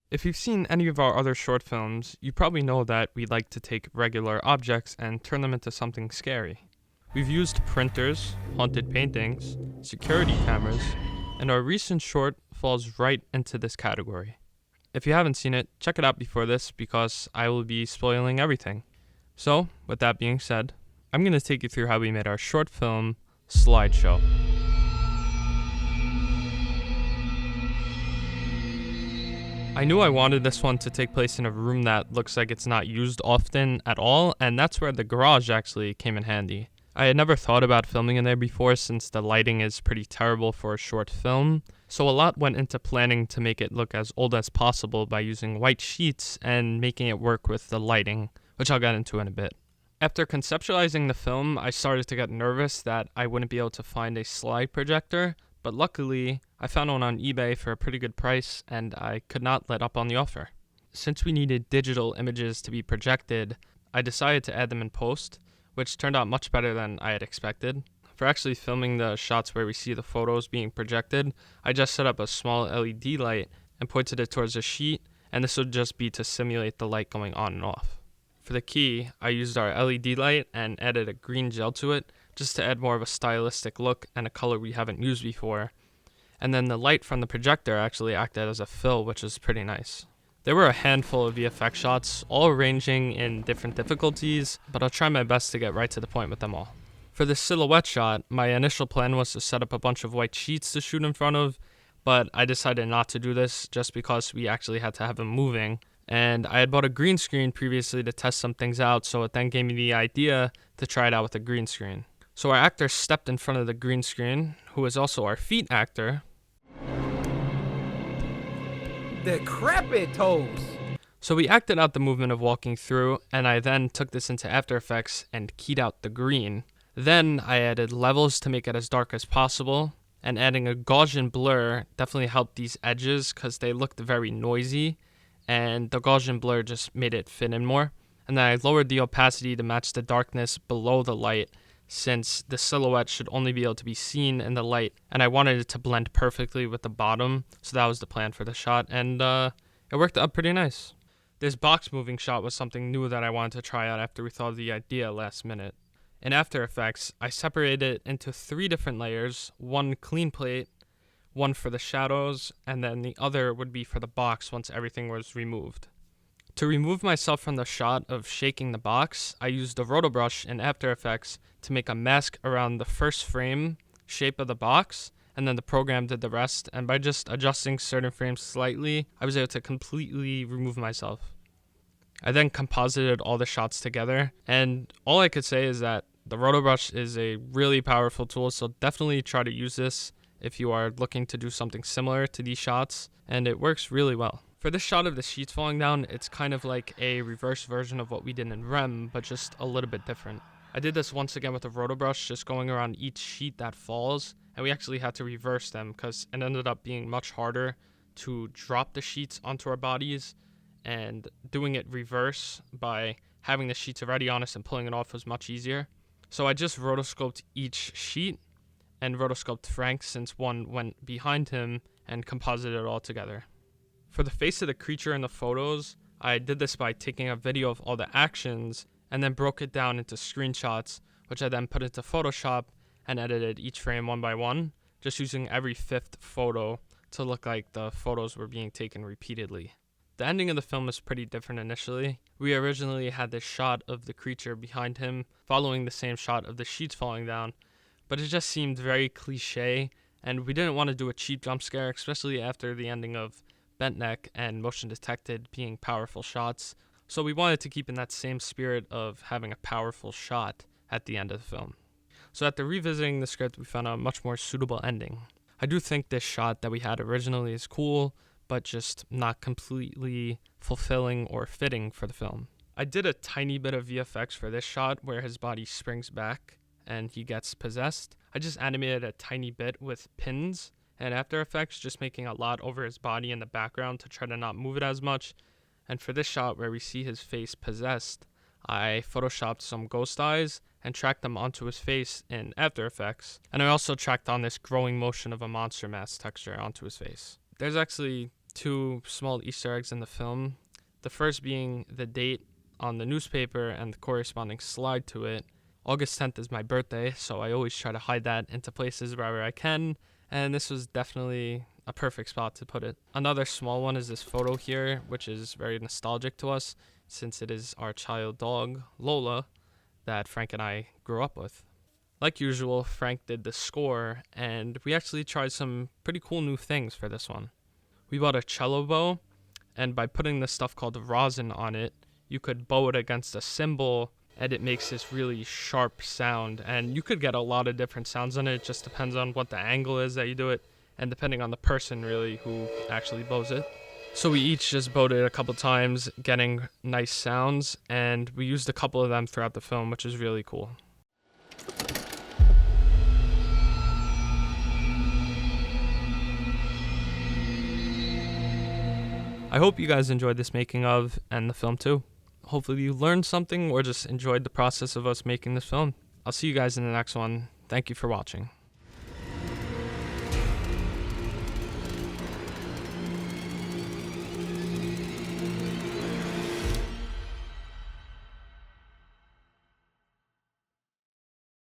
If you've seen any of our other short films, you probably know that we like to take regular objects and turn them into something scary. We've used printers, haunted paintings, security cameras, and our recent short falls right into this category. If you haven't seen it, check it out before this because I will be spoiling everything. So, with that being said, I'm going to take you through how we made our short film, Slideshow. I knew I wanted this one to take place in a room that looks like it's not used often at all, and that's where the garage actually came in handy. I had never thought about filming in there before since the lighting is pretty terrible for a short film, so a lot went into planning to make it look as old as possible by using white sheets and making it work with the lighting, which I'll get into in a bit. After conceptualizing the film, I started to get nervous that I wouldn't be able to find a slide projector, but luckily, I found one on eBay for a pretty good price, and I could not let up on the offer. Since we needed digital images to be projected, I decided to add them in post, which turned out much better than I had expected. For actually filming the shots where we see the photos being projected, I just set up a small LED light and pointed it towards a sheet, and this would just be to simulate the light going on and off. For the key, I used our LED light and added a green gel to it, just to add more of a stylistic look and a color we haven't used before. And then the light from the projector actually acted as a fill, which is pretty nice. There were a handful of VFX shots, all ranging in different difficulties, but I'll try my best to get right to the point with them all. For this silhouette shot, my initial plan was to set up a bunch of white sheets to shoot in front of, but I decided not to do this just because we actually had to have them moving. And I had bought a green screen previously to test some things out, so it then gave me the idea to try it out with a green screen. So our actor stepped in front of the green screen, who is also our feet actor. Decrepit toes! So we acted out the movement of walking through, and I then took this into After Effects and keyed out the green. Then I added levels to make it as dark as possible, and adding a Gaussian blur definitely helped these edges because they looked very noisy, and the Gaussian blur just made it fit in more. And then I lowered the opacity to match the darkness below the light, since the silhouette should only be able to be seen in the light, and I wanted it to blend perfectly with the bottom, so that was the plan for the shot, and it worked out pretty nice. This box moving shot was something new that I wanted to try out after we thought of the idea last minute. In After Effects, I separated it into 3 different layers, one clean plate, one for the shadows, and then the other would be for the box once everything was removed. To remove myself from the shot of shaking the box, I used a roto brush in After Effects to make a mask around the first frame shape of the box, and then the program did the rest, and by just adjusting certain frames slightly, I was able to completely remove myself. I then composited all the shots together, and all I could say is that the roto brush is a really powerful tool, so definitely try to use this if you are looking to do something similar to these shots, and it works really well. For this shot of the sheets falling down, it's kind of like a reverse version of what we did in REM, but just a little bit different. I did this once again with a roto brush, just going around each sheet that falls, and we actually had to reverse them because it ended up being much harder to drop the sheets onto our bodies, and doing it reverse by having the sheets already on us and pulling it off was much easier. So I just rotoscoped each sheet and rotoscoped Frank since one went behind him and composited it all together. For the face of the creature in the photos, I did this by taking a video of all the actions and then broke it down into screenshots, which I then put into Photoshop and edited each frame one by one, just using every 5th photo to look like the photos were being taken repeatedly. The ending of the film was pretty different initially. We originally had this shot of the creature behind him following the same shot of the sheets falling down, but it just seemed very cliche, and we didn't want to do a cheap jump scare, especially after the ending of Bent Neck and Motion Detected being powerful shots, so we wanted to keep in that same spirit of having a powerful shot at the end of the film. So after revisiting the script, we found a much more suitable ending. I do think this shot that we had originally is cool, but just not completely fulfilling or fitting for the film. I did a tiny bit of VFX for this shot where his body springs back and he gets possessed. I just animated a tiny bit with pins and After Effects, just making a lot over his body in the background to try to not move it as much. And for this shot where we see his face possessed, I photoshopped some ghost eyes and tracked them onto his face in After Effects. And I also tracked on this growing motion of a monster mask texture onto his face. There's actually two small Easter eggs in the film. The first being the date on the newspaper and the corresponding slide to it. August 10th is my birthday, so I always try to hide that into places wherever I can, and this was definitely a perfect spot to put it. Another small one is this photo here, which is very nostalgic to us, since it is our child dog, Lola, that Frank and I grew up with. Like usual, Frank did the score, and we actually tried some pretty cool new things for this one. We bought a cello bow, and by putting this stuff called rosin on it, you could bow it against a cymbal, and it makes this really sharp sound. And you could get a lot of different sounds on it. It just depends on what the angle is that you do it, and depending on the person really who actually bows it. So we each just bowed it a couple times, getting nice sounds, and we used a couple of them throughout the film, which is really cool. I hope you guys enjoyed this making of and the film too. Hopefully you learned something or just enjoyed the process of us making this film. I'll see you guys in the next one. Thank you for watching.